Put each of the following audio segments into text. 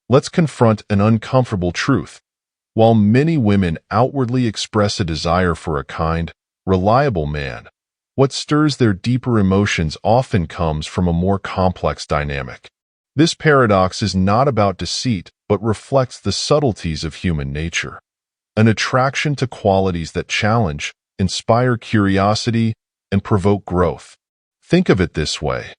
Let's confront an uncomfortable truth. While many women outwardly express a desire for a kind, reliable man, what stirs their deeper emotions often comes from a more complex dynamic. This paradox is not about deceit, but reflects the subtleties of human nature. An attraction to qualities that challenge, inspire curiosity, and provoke growth. Think of it this way.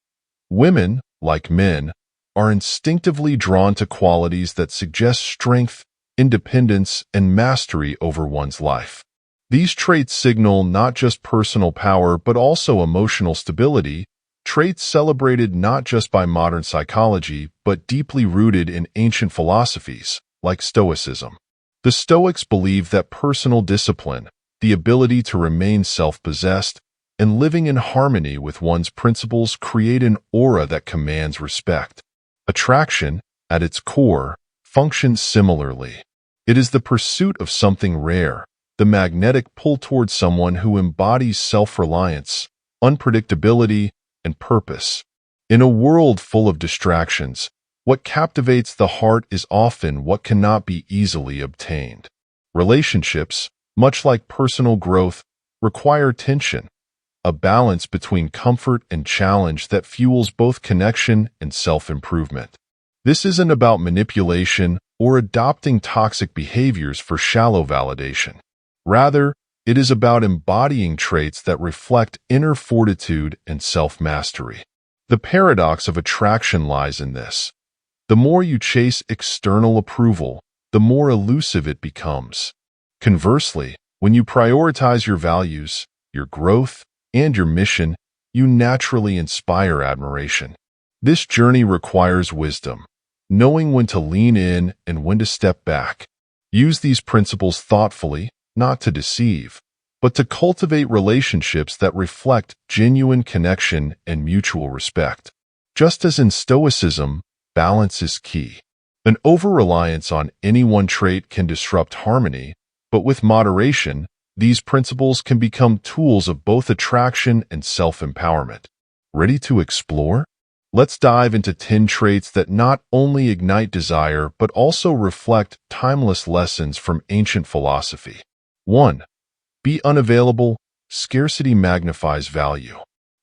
Women, like men, are instinctively drawn to qualities that suggest strength, independence, and mastery over one's life. These traits signal not just personal power but also emotional stability, traits celebrated not just by modern psychology but deeply rooted in ancient philosophies, like Stoicism. The Stoics believed that personal discipline, the ability to remain self-possessed, and living in harmony with one's principles create an aura that commands respect. Attraction, at its core, functions similarly. It is the pursuit of something rare, the magnetic pull towards someone who embodies self-reliance, unpredictability, and purpose. In a world full of distractions, what captivates the heart is often what cannot be easily obtained. Relationships, much like personal growth, require tension, a balance between comfort and challenge that fuels both connection and self-improvement. This isn't about manipulation or adopting toxic behaviors for shallow validation. Rather, it is about embodying traits that reflect inner fortitude and self-mastery. The paradox of attraction lies in this. The more you chase external approval, the more elusive it becomes. Conversely, when you prioritize your values, your growth, and your mission, you naturally inspire admiration. This journey requires wisdom, knowing when to lean in and when to step back. Use these principles thoughtfully, not to deceive, but to cultivate relationships that reflect genuine connection and mutual respect. Just as in Stoicism, balance is key. An over-reliance on any one trait can disrupt harmony, but with moderation, these principles can become tools of both attraction and self-empowerment. Ready to explore? Let's dive into 10 traits that not only ignite desire but also reflect timeless lessons from ancient philosophy. 1. Be unavailable. Scarcity magnifies value.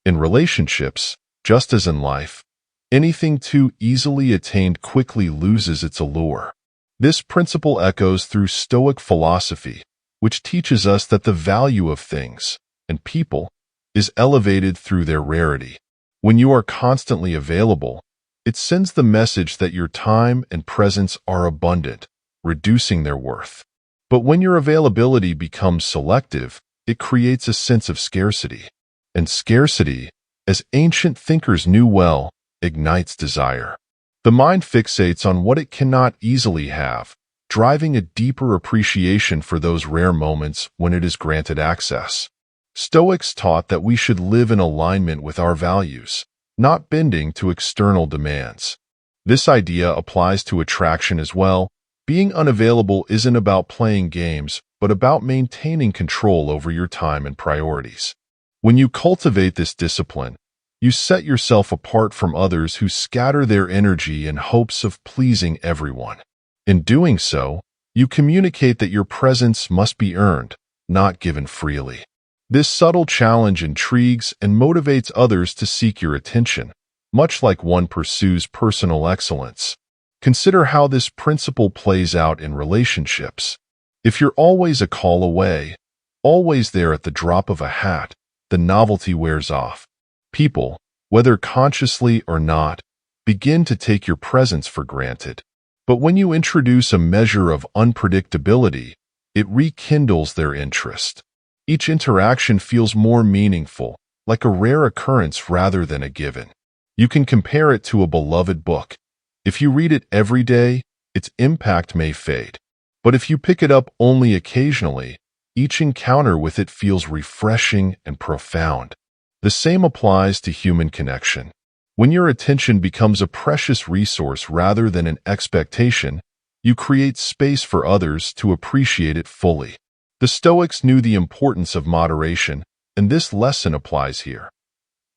In relationships, just as in life, anything too easily attained quickly loses its allure. This principle echoes through Stoic philosophy, which teaches us that the value of things and people is elevated through their rarity. When you are constantly available, it sends the message that your time and presence are abundant, reducing their worth. But when your availability becomes selective, it creates a sense of scarcity. And scarcity, as ancient thinkers knew well, ignites desire. The mind fixates on what it cannot easily have, driving a deeper appreciation for those rare moments when it is granted access. Stoics taught that we should live in alignment with our values, not bending to external demands. This idea applies to attraction as well. Being unavailable isn't about playing games, but about maintaining control over your time and priorities. When you cultivate this discipline, you set yourself apart from others who scatter their energy in hopes of pleasing everyone. In doing so, you communicate that your presence must be earned, not given freely. This subtle challenge intrigues and motivates others to seek your attention, much like one pursues personal excellence. Consider how this principle plays out in relationships. If you're always a call away, always there at the drop of a hat, the novelty wears off. People, whether consciously or not, begin to take your presence for granted. But when you introduce a measure of unpredictability, it rekindles their interest. Each interaction feels more meaningful, like a rare occurrence rather than a given. You can compare it to a beloved book. If you read it every day, its impact may fade. But if you pick it up only occasionally, each encounter with it feels refreshing and profound. The same applies to human connection. When your attention becomes a precious resource rather than an expectation, you create space for others to appreciate it fully. The Stoics knew the importance of moderation, and this lesson applies here.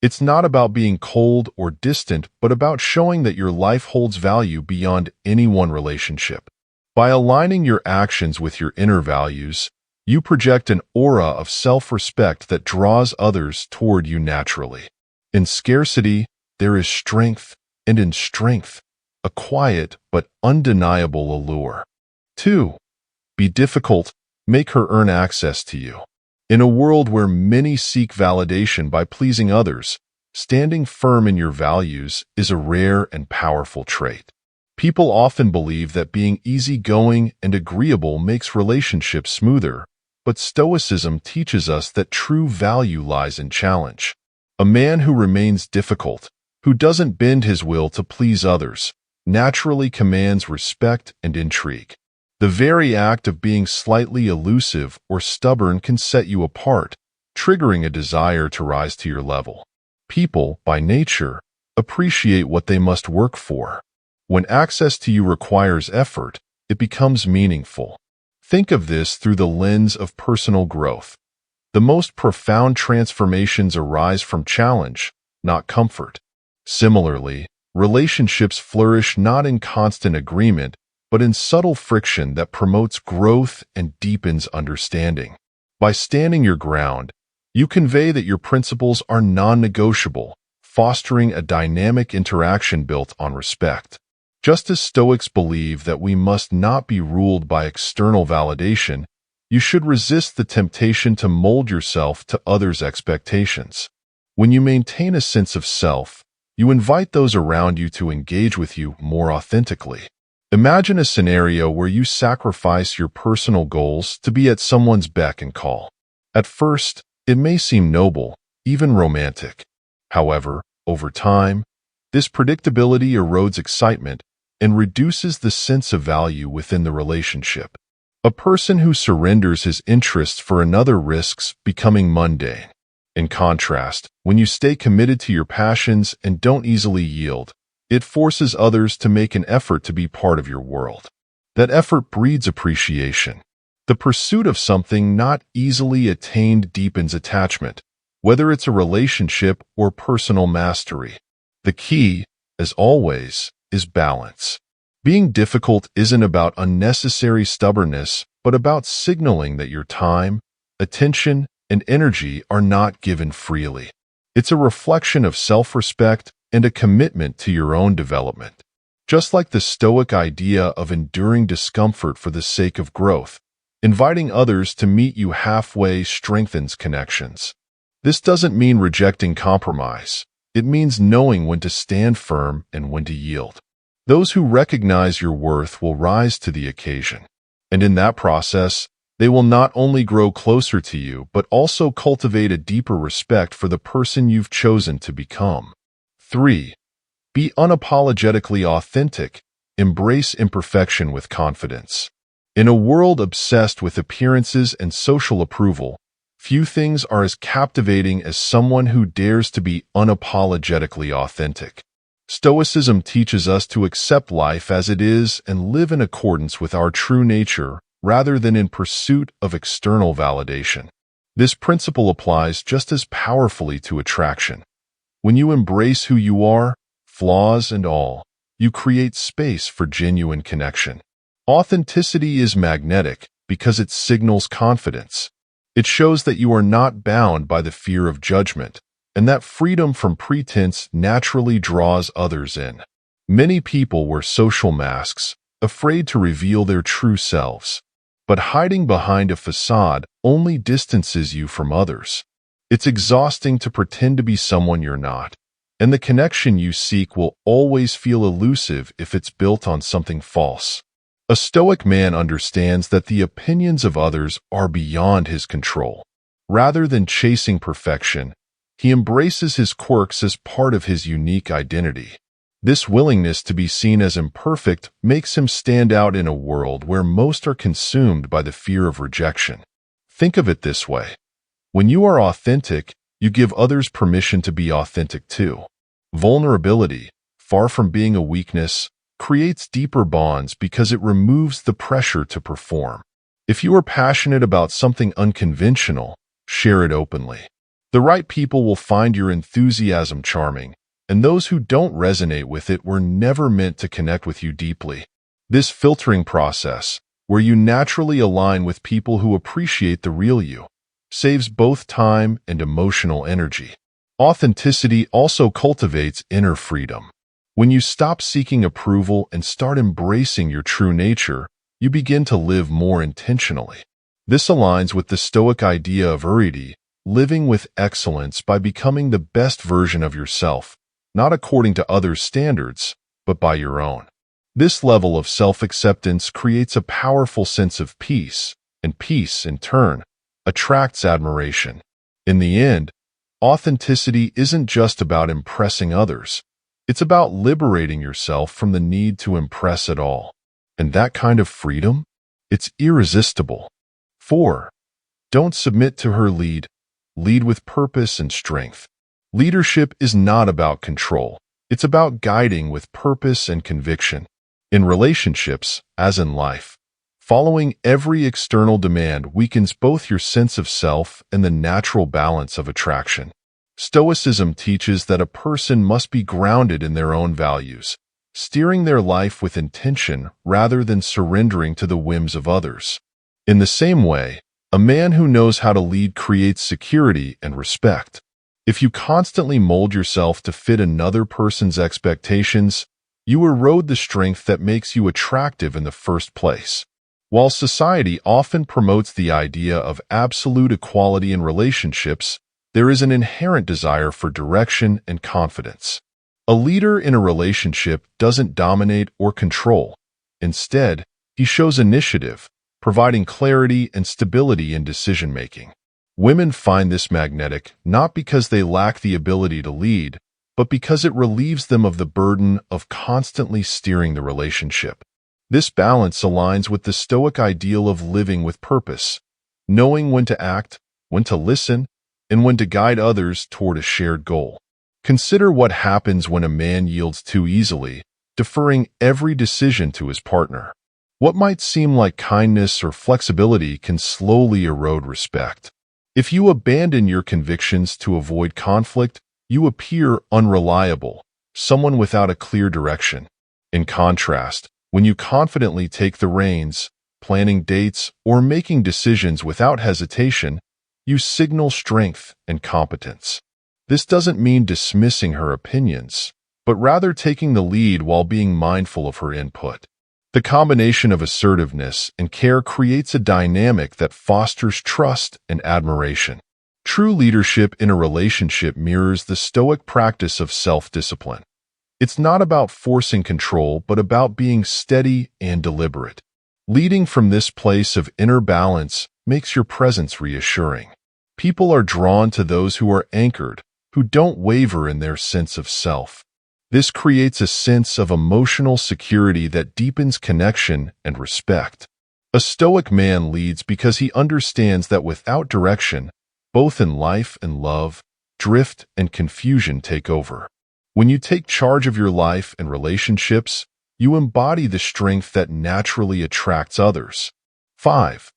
It's not about being cold or distant, but about showing that your life holds value beyond any one relationship. By aligning your actions with your inner values, you project an aura of self-respect that draws others toward you naturally. In scarcity, there is strength, and in strength, a quiet but undeniable allure. 2. Be difficult, make her earn access to you. In a world where many seek validation by pleasing others, standing firm in your values is a rare and powerful trait. People often believe that being easygoing and agreeable makes relationships smoother, but Stoicism teaches us that true value lies in challenge. A man who remains difficult, who doesn't bend his will to please others, naturally commands respect and intrigue. The very act of being slightly elusive or stubborn can set you apart, triggering a desire to rise to your level. People, by nature, appreciate what they must work for. When access to you requires effort, it becomes meaningful. Think of this through the lens of personal growth. The most profound transformations arise from challenge, not comfort. Similarly, relationships flourish not in constant agreement, but in subtle friction that promotes growth and deepens understanding. By standing your ground, you convey that your principles are non-negotiable, fostering a dynamic interaction built on respect. Just as Stoics believe that we must not be ruled by external validation, you should resist the temptation to mold yourself to others' expectations. When you maintain a sense of self, you invite those around you to engage with you more authentically. Imagine a scenario where you sacrifice your personal goals to be at someone's beck and call. At first, it may seem noble, even romantic. However, over time, this predictability erodes excitement and reduces the sense of value within the relationship. A person who surrenders his interests for another risks becoming mundane. In contrast, when you stay committed to your passions and don't easily yield, it forces others to make an effort to be part of your world. That effort breeds appreciation. The pursuit of something not easily attained deepens attachment, whether it's a relationship or personal mastery. The key, as always, is balance. Being difficult isn't about unnecessary stubbornness, but about signaling that your time, attention, and energy are not given freely. It's a reflection of self-respect and a commitment to your own development. Just like the Stoic idea of enduring discomfort for the sake of growth, inviting others to meet you halfway strengthens connections. This doesn't mean rejecting compromise. It means knowing when to stand firm and when to yield. Those who recognize your worth will rise to the occasion. And in that process, they will not only grow closer to you, but also cultivate a deeper respect for the person you've chosen to become. 3. Be unapologetically authentic. Embrace imperfection with confidence. In a world obsessed with appearances and social approval, few things are as captivating as someone who dares to be unapologetically authentic. Stoicism teaches us to accept life as it is and live in accordance with our true nature rather than in pursuit of external validation. This principle applies just as powerfully to attraction. When you embrace who you are, flaws and all, you create space for genuine connection. Authenticity is magnetic because it signals confidence. It shows that you are not bound by the fear of judgment, and that freedom from pretense naturally draws others in. Many people wear social masks, afraid to reveal their true selves. But hiding behind a facade only distances you from others. It's exhausting to pretend to be someone you're not, and the connection you seek will always feel elusive if it's built on something false. A Stoic man understands that the opinions of others are beyond his control. Rather than chasing perfection, he embraces his quirks as part of his unique identity. This willingness to be seen as imperfect makes him stand out in a world where most are consumed by the fear of rejection. Think of it this way. When you are authentic, you give others permission to be authentic too. Vulnerability, far from being a weakness, creates deeper bonds because it removes the pressure to perform. If you are passionate about something unconventional, share it openly. The right people will find your enthusiasm charming, and those who don't resonate with it were never meant to connect with you deeply. This filtering process, where you naturally align with people who appreciate the real you, saves both time and emotional energy. Authenticity also cultivates inner freedom. When you stop seeking approval and start embracing your true nature, you begin to live more intentionally. This aligns with the Stoic idea of arete, living with excellence by becoming the best version of yourself, not according to others' standards, but by your own. This level of self-acceptance creates a powerful sense of peace, and peace, in turn, attracts admiration. In the end, authenticity isn't just about impressing others. It's about liberating yourself from the need to impress at all. And that kind of freedom? It's irresistible. 4. Don't submit to her lead. Lead with purpose and strength. Leadership is not about control. It's about guiding with purpose and conviction. In relationships, as in life, following every external demand weakens both your sense of self and the natural balance of attraction. Stoicism teaches that a person must be grounded in their own values, steering their life with intention rather than surrendering to the whims of others. In the same way, a man who knows how to lead creates security and respect. If you constantly mold yourself to fit another person's expectations, you erode the strength that makes you attractive in the first place. While society often promotes the idea of absolute equality in relationships, there is an inherent desire for direction and confidence. A leader in a relationship doesn't dominate or control. Instead, he shows initiative, providing clarity and stability in decision-making. Women find this magnetic not because they lack the ability to lead, but because it relieves them of the burden of constantly steering the relationship. This balance aligns with the Stoic ideal of living with purpose, knowing when to act, when to listen, and when to guide others toward a shared goal. Consider what happens when a man yields too easily, deferring every decision to his partner. What might seem like kindness or flexibility can slowly erode respect. If you abandon your convictions to avoid conflict, you appear unreliable, someone without a clear direction. In contrast, when you confidently take the reins, planning dates or making decisions without hesitation, you signal strength and competence. This doesn't mean dismissing her opinions, but rather taking the lead while being mindful of her input. The combination of assertiveness and care creates a dynamic that fosters trust and admiration. True leadership in a relationship mirrors the Stoic practice of self-discipline. It's not about forcing control, but about being steady and deliberate. Leading from this place of inner balance makes your presence reassuring. People are drawn to those who are anchored, who don't waver in their sense of self. This creates a sense of emotional security that deepens connection and respect. A Stoic man leads because he understands that without direction, both in life and love, drift and confusion take over. When you take charge of your life and relationships, you embody the strength that naturally attracts others. 5.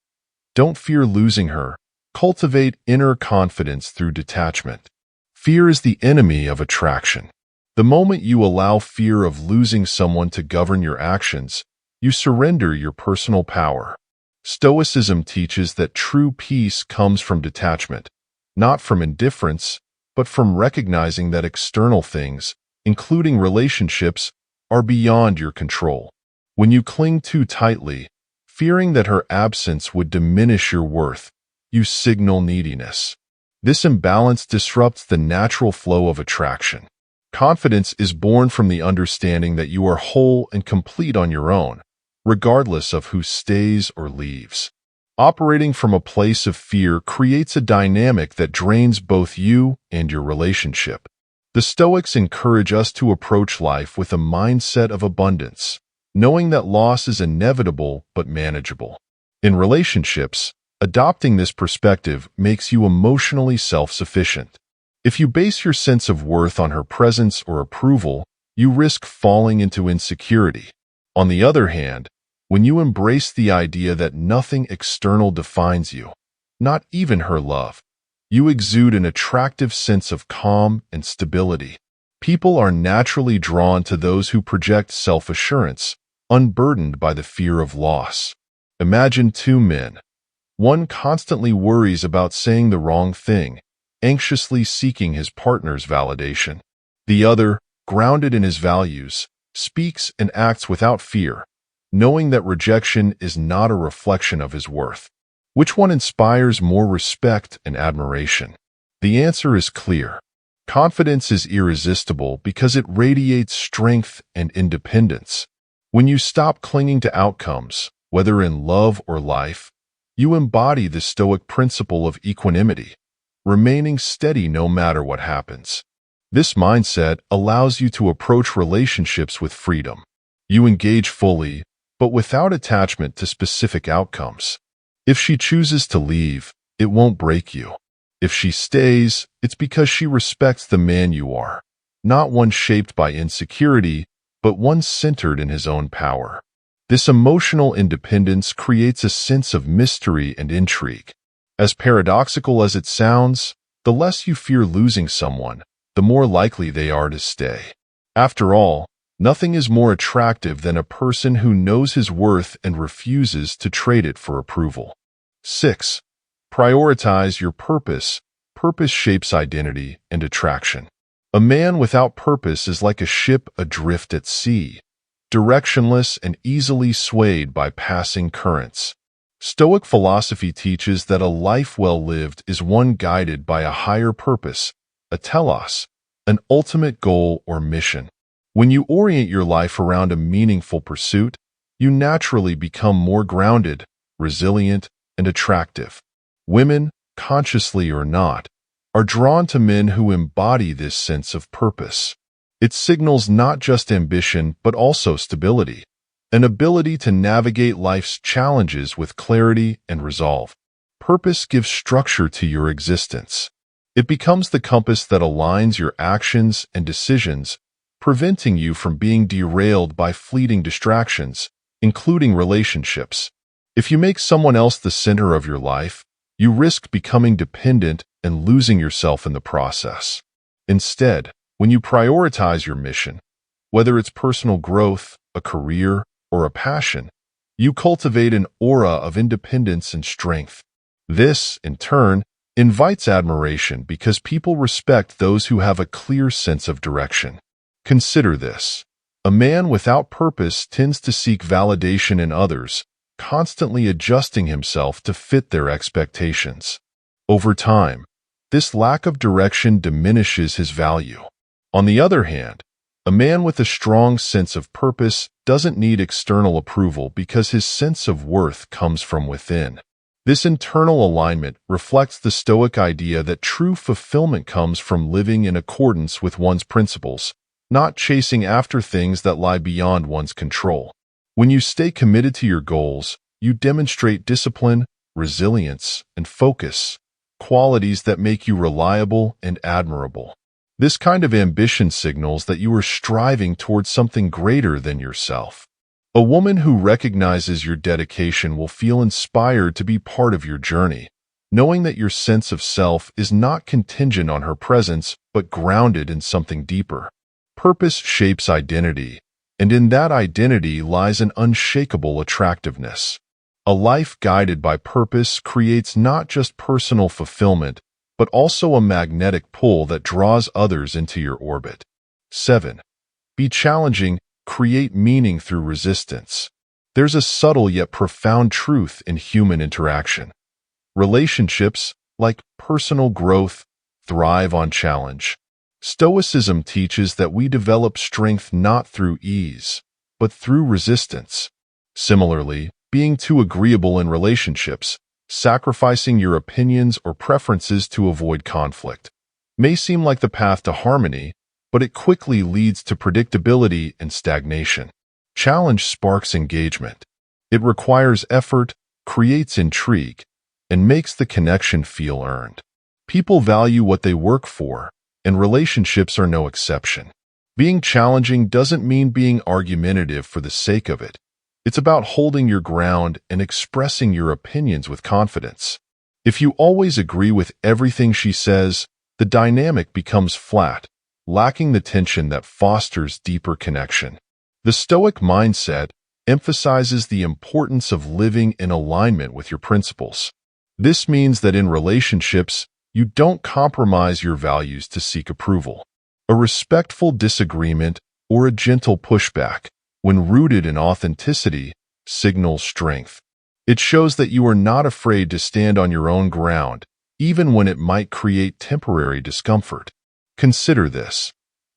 Don't fear losing her. Cultivate inner confidence through detachment. Fear is the enemy of attraction. The moment you allow fear of losing someone to govern your actions, you surrender your personal power. Stoicism teaches that true peace comes from detachment, not from indifference, but from recognizing that external things, including relationships, are beyond your control. When you cling too tightly, fearing that her absence would diminish your worth, you signal neediness. This imbalance disrupts the natural flow of attraction. Confidence is born from the understanding that you are whole and complete on your own, regardless of who stays or leaves. Operating from a place of fear creates a dynamic that drains both you and your relationship. The Stoics encourage us to approach life with a mindset of abundance, knowing that loss is inevitable but manageable. In relationships, adopting this perspective makes you emotionally self-sufficient. If you base your sense of worth on her presence or approval, you risk falling into insecurity. On the other hand, when you embrace the idea that nothing external defines you, not even her love, You exude an attractive sense of calm and stability. People are naturally drawn to those who project self-assurance, unburdened by the fear of loss. Imagine two men. One constantly worries about saying the wrong thing, anxiously seeking his partner's validation. The other, grounded in his values, speaks and acts without fear, knowing that rejection is not a reflection of his worth. Which one inspires more respect and admiration? The answer is clear. Confidence is irresistible because it radiates strength and independence. When you stop clinging to outcomes, whether in love or life, you embody the Stoic principle of equanimity, remaining steady no matter what happens. This mindset allows you to approach relationships with freedom. You engage fully, but without attachment to specific outcomes. If she chooses to leave, it won't break you. If she stays, it's because she respects the man you are, not one shaped by insecurity, but one centered in his own power. This emotional independence creates a sense of mystery and intrigue. As paradoxical as it sounds, the less you fear losing someone, the more likely they are to stay. After all, nothing is more attractive than a person who knows his worth and refuses to trade it for approval. 6. Prioritize your purpose. Purpose shapes identity and attraction. A man without purpose is like a ship adrift at sea, directionless and easily swayed by passing currents. Stoic philosophy teaches that a life well lived is one guided by a higher purpose, a telos, an ultimate goal or mission. When you orient your life around a meaningful pursuit, you naturally become more grounded, resilient, and attractive. Women, consciously or not, are drawn to men who embody this sense of purpose. It signals not just ambition but also stability, an ability to navigate life's challenges with clarity and resolve. Purpose gives structure to your existence. It becomes the compass that aligns your actions and decisions, preventing you from being derailed by fleeting distractions, including relationships. If you make someone else the center of your life, you risk becoming dependent and losing yourself in the process. Instead, when you prioritize your mission, whether it's personal growth, a career, or a passion, you cultivate an aura of independence and strength. This, in turn, invites admiration because people respect those who have a clear sense of direction. Consider this. A man without purpose tends to seek validation in others, constantly adjusting himself to fit their expectations. Over time, this lack of direction diminishes his value. On the other hand, a man with a strong sense of purpose doesn't need external approval because his sense of worth comes from within. This internal alignment reflects the Stoic idea that true fulfillment comes from living in accordance with one's principles, not chasing after things that lie beyond one's control. When you stay committed to your goals, you demonstrate discipline, resilience, and focus, qualities that make you reliable and admirable. This kind of ambition signals that you are striving towards something greater than yourself. A woman who recognizes your dedication will feel inspired to be part of your journey, knowing that your sense of self is not contingent on her presence, but grounded in something deeper. Purpose shapes identity, and in that identity lies an unshakable attractiveness. A life guided by purpose creates not just personal fulfillment, but also a magnetic pull that draws others into your orbit. 7. Be challenging, create meaning through resistance. There's a subtle yet profound truth in human interaction. Relationships, like personal growth, thrive on challenge. Stoicism teaches that we develop strength not through ease, but through resistance. Similarly, being too agreeable in relationships, sacrificing your opinions or preferences to avoid conflict, may seem like the path to harmony, but it quickly leads to predictability and stagnation. Challenge sparks engagement. It requires effort, creates intrigue, and makes the connection feel earned. People value what they work for, and relationships are no exception. Being challenging doesn't mean being argumentative for the sake of it. It's about holding your ground and expressing your opinions with confidence. If you always agree with everything she says, the dynamic becomes flat, lacking the tension that fosters deeper connection. The Stoic mindset emphasizes the importance of living in alignment with your principles. This means that in relationships, you don't compromise your values to seek approval. A respectful disagreement or a gentle pushback, when rooted in authenticity, signals strength. It shows that you are not afraid to stand on your own ground, even when it might create temporary discomfort. Consider this.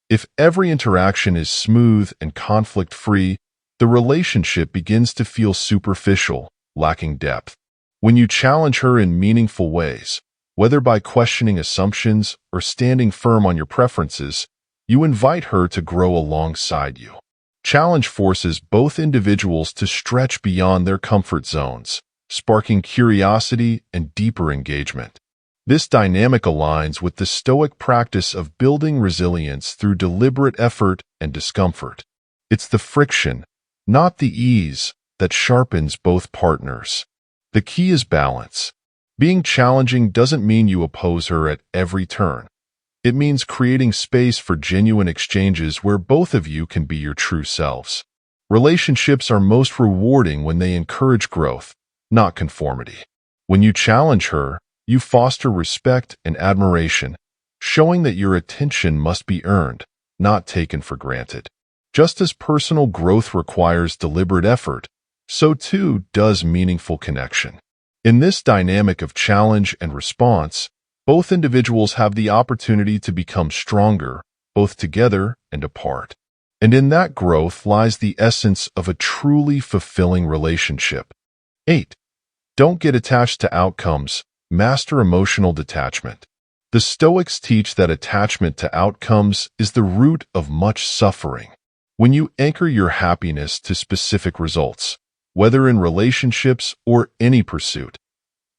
If every interaction is smooth and conflict-free, the relationship begins to feel superficial, lacking depth. When you challenge her in meaningful ways, whether by questioning assumptions or standing firm on your preferences, you invite her to grow alongside you. Challenge forces both individuals to stretch beyond their comfort zones, sparking curiosity and deeper engagement. This dynamic aligns with the Stoic practice of building resilience through deliberate effort and discomfort. It's the friction, not the ease, that sharpens both partners. The key is balance. Being challenging doesn't mean you oppose her at every turn. It means creating space for genuine exchanges where both of you can be your true selves. Relationships are most rewarding when they encourage growth, not conformity. When you challenge her, you foster respect and admiration, showing that your attention must be earned, not taken for granted. Just as personal growth requires deliberate effort, so too does meaningful connection. In this dynamic of challenge and response, both individuals have the opportunity to become stronger, both together and apart. And in that growth lies the essence of a truly fulfilling relationship. 8. Don't get attached to outcomes. Master emotional detachment. The Stoics teach that attachment to outcomes is the root of much suffering. When you anchor your happiness to specific results, whether in relationships or any pursuit,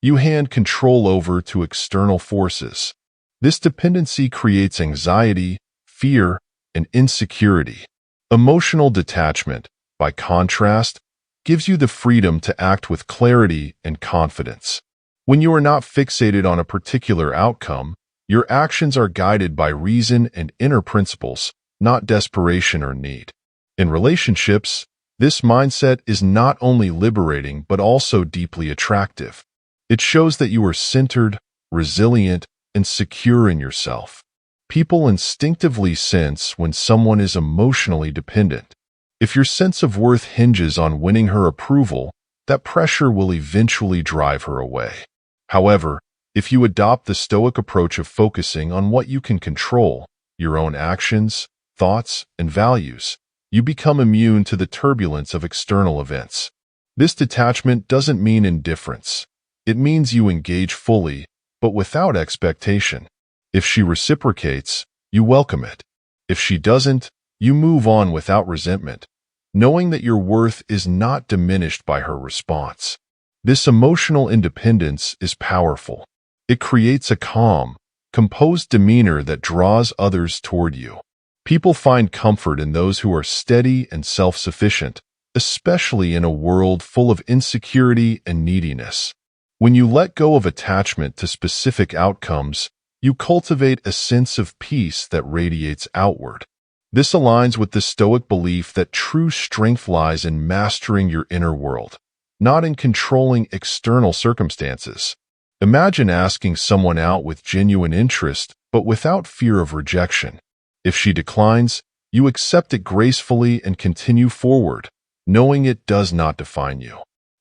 you hand control over to external forces. This dependency creates anxiety, fear, and insecurity. Emotional detachment, by contrast, gives you the freedom to act with clarity and confidence. When you are not fixated on a particular outcome, your actions are guided by reason and inner principles, not desperation or need. In relationships, this mindset is not only liberating but also deeply attractive. It shows that you are centered, resilient, and secure in yourself. People instinctively sense when someone is emotionally dependent. If your sense of worth hinges on winning her approval, that pressure will eventually drive her away. However, if you adopt the Stoic approach of focusing on what you can control, your own actions, thoughts, and values, you become immune to the turbulence of external events. This detachment doesn't mean indifference. It means you engage fully, but without expectation. If she reciprocates, you welcome it. If she doesn't, you move on without resentment, knowing that your worth is not diminished by her response. This emotional independence is powerful. It creates a calm, composed demeanor that draws others toward you. People find comfort in those who are steady and self-sufficient, especially in a world full of insecurity and neediness. When you let go of attachment to specific outcomes, you cultivate a sense of peace that radiates outward. This aligns with the Stoic belief that true strength lies in mastering your inner world, not in controlling external circumstances. Imagine asking someone out with genuine interest, but without fear of rejection. If she declines, you accept it gracefully and continue forward, knowing it does not define you.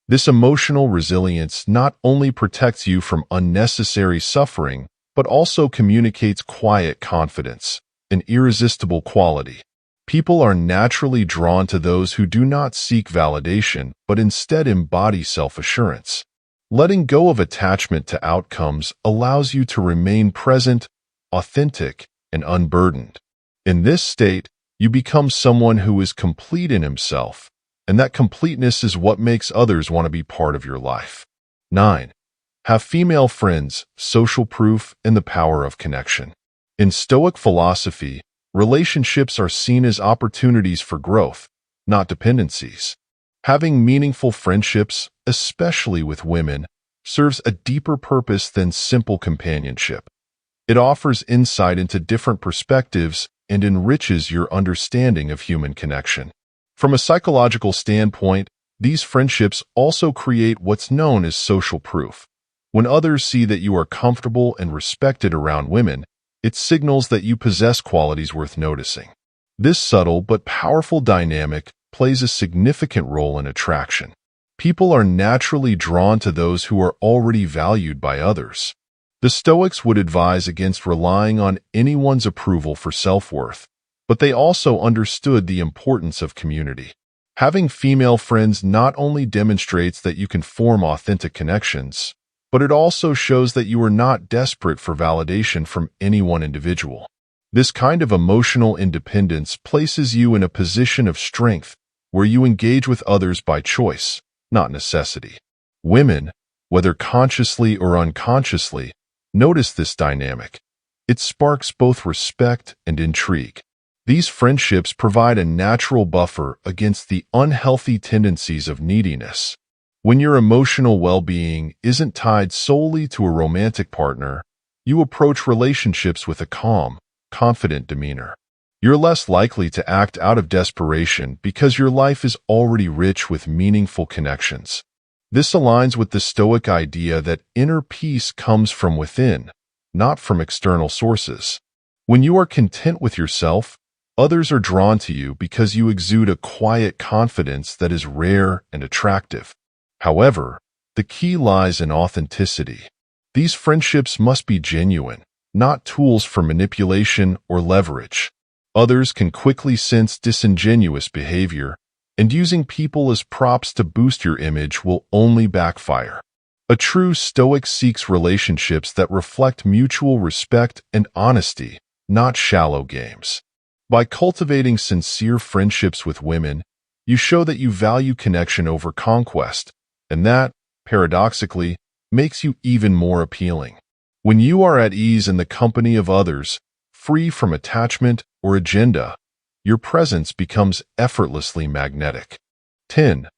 This emotional resilience not only protects you from unnecessary suffering, but also communicates quiet confidence, an irresistible quality. People are naturally drawn to those who do not seek validation, but instead embody self-assurance. Letting go of attachment to outcomes allows you to remain present, authentic, and unburdened. In this state, you become someone who is complete in himself, and that completeness is what makes others want to be part of your life. 9. Have female friends, social proof, and the power of connection. In Stoic philosophy, relationships are seen as opportunities for growth, not dependencies. Having meaningful friendships, especially with women, serves a deeper purpose than simple companionship. It offers insight into different perspectives and enriches your understanding of human connection. From a psychological standpoint, these friendships also create what's known as social proof. When others see that you are comfortable and respected around women, it signals that you possess qualities worth noticing. This subtle but powerful dynamic plays a significant role in attraction. People are naturally drawn to those who are already valued by others. The Stoics would advise against relying on anyone's approval for self-worth, but they also understood the importance of community. Having female friends not only demonstrates that you can form authentic connections, but it also shows that you are not desperate for validation from any one individual. This kind of emotional independence places you in a position of strength where you engage with others by choice, not necessity. Women, whether consciously or unconsciously, notice this dynamic. It sparks both respect and intrigue. These friendships provide a natural buffer against the unhealthy tendencies of neediness. When your emotional well-being isn't tied solely to a romantic partner, you approach relationships with a calm, confident demeanor. You're less likely to act out of desperation because your life is already rich with meaningful connections. This aligns with the Stoic idea that inner peace comes from within, not from external sources. When you are content with yourself, others are drawn to you because you exude a quiet confidence that is rare and attractive. However, the key lies in authenticity. These friendships must be genuine, not tools for manipulation or leverage. Others can quickly sense disingenuous behavior, and using people as props to boost your image will only backfire. A true Stoic seeks relationships that reflect mutual respect and honesty, not shallow games. By cultivating sincere friendships with women, you show that you value connection over conquest, and that, paradoxically, makes you even more appealing. When you are at ease in the company of others, free from attachment or agenda, your presence becomes effortlessly magnetic. 10.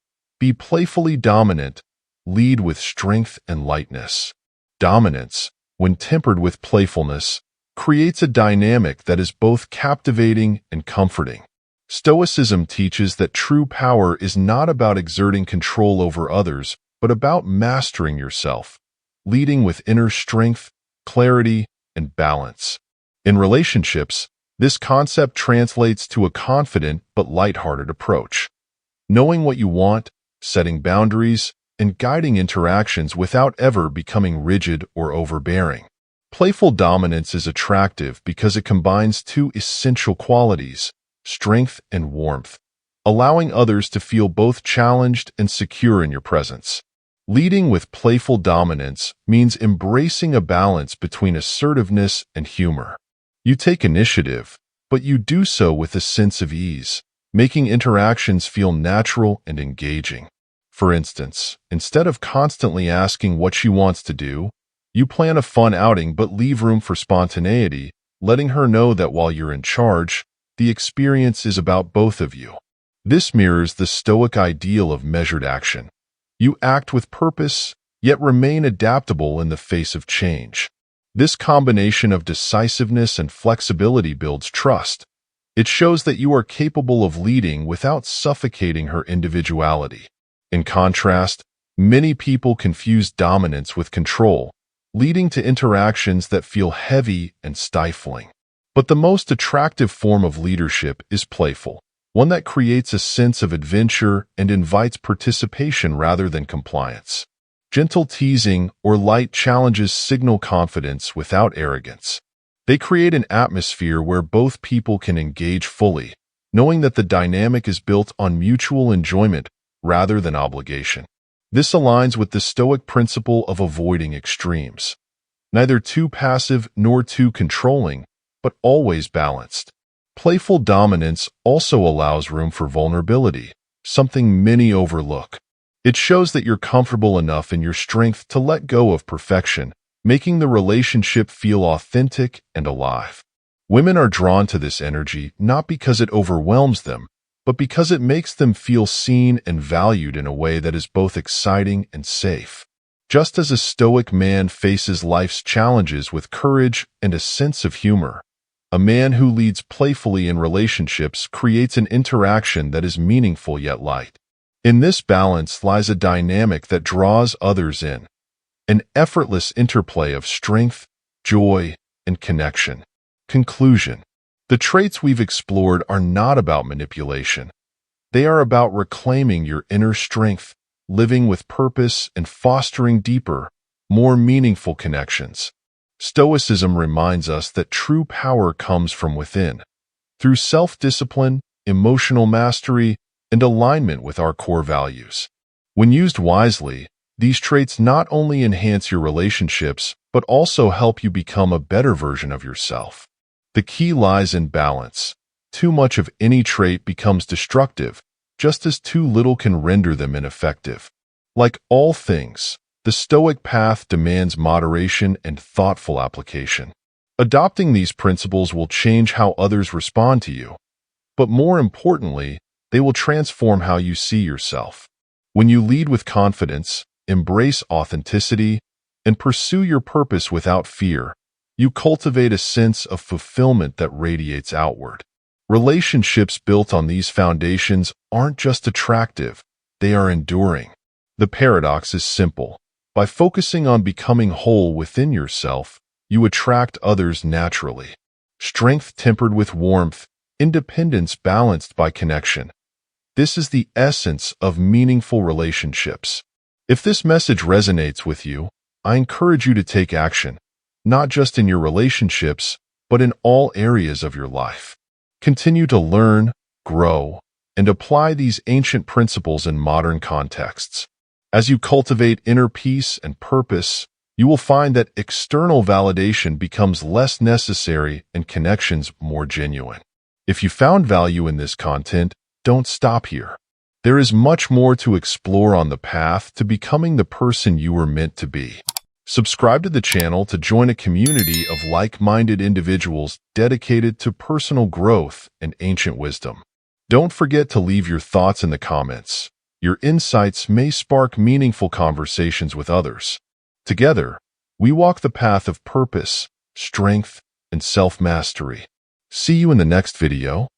Be playfully dominant. Lead with strength and lightness. Dominance, when tempered with playfulness, creates a dynamic that is both captivating and comforting. Stoicism teaches that true power is not about exerting control over others, but about mastering yourself, leading with inner strength, clarity, and balance. In relationships, this concept translates to a confident but lighthearted approach. Knowing what you want, setting boundaries, and guiding interactions without ever becoming rigid or overbearing. Playful dominance is attractive because it combines two essential qualities, strength and warmth, allowing others to feel both challenged and secure in your presence. Leading with playful dominance means embracing a balance between assertiveness and humor. You take initiative, but you do so with a sense of ease, making interactions feel natural and engaging. For instance, instead of constantly asking what she wants to do, you plan a fun outing but leave room for spontaneity, letting her know that while you're in charge, the experience is about both of you. This mirrors the Stoic ideal of measured action. You act with purpose, yet remain adaptable in the face of change. This combination of decisiveness and flexibility builds trust. It shows that you are capable of leading without suffocating her individuality. In contrast, many people confuse dominance with control, leading to interactions that feel heavy and stifling. But the most attractive form of leadership is playful, one that creates a sense of adventure and invites participation rather than compliance. Gentle teasing or light challenges signal confidence without arrogance. They create an atmosphere where both people can engage fully, knowing that the dynamic is built on mutual enjoyment rather than obligation. This aligns with the Stoic principle of avoiding extremes. Neither too passive nor too controlling, but always balanced. Playful dominance also allows room for vulnerability, something many overlook. It shows that you're comfortable enough in your strength to let go of perfection, making the relationship feel authentic and alive. Women are drawn to this energy not because it overwhelms them, but because it makes them feel seen and valued in a way that is both exciting and safe. Just as a Stoic man faces life's challenges with courage and a sense of humor, a man who leads playfully in relationships creates an interaction that is meaningful yet light. In this balance lies a dynamic that draws others in, an effortless interplay of strength, joy, and connection. Conclusion. The traits we've explored are not about manipulation. They are about reclaiming your inner strength, living with purpose, and fostering deeper, more meaningful connections. Stoicism reminds us that true power comes from within, through self-discipline, emotional mastery, and alignment with our core values. When used wisely, these traits not only enhance your relationships, but also help you become a better version of yourself. The key lies in balance. Too much of any trait becomes destructive, just as too little can render them ineffective. Like all things, the Stoic path demands moderation and thoughtful application. Adopting these principles will change how others respond to you, but more importantly, they will transform how you see yourself. When you lead with confidence, embrace authenticity, and pursue your purpose without fear, you cultivate a sense of fulfillment that radiates outward. Relationships built on these foundations aren't just attractive, they are enduring. The paradox is simple. By focusing on becoming whole within yourself, you attract others naturally. Strength tempered with warmth, independence balanced by connection. This is the essence of meaningful relationships. If this message resonates with you, I encourage you to take action, not just in your relationships, but in all areas of your life. Continue to learn, grow, and apply these ancient principles in modern contexts. As you cultivate inner peace and purpose, you will find that external validation becomes less necessary and connections more genuine. If you found value in this content, don't stop here. There is much more to explore on the path to becoming the person you were meant to be. Subscribe to the channel to join a community of like-minded individuals dedicated to personal growth and ancient wisdom. Don't forget to leave your thoughts in the comments. Your insights may spark meaningful conversations with others. Together, we walk the path of purpose, strength, and self-mastery. See you in the next video.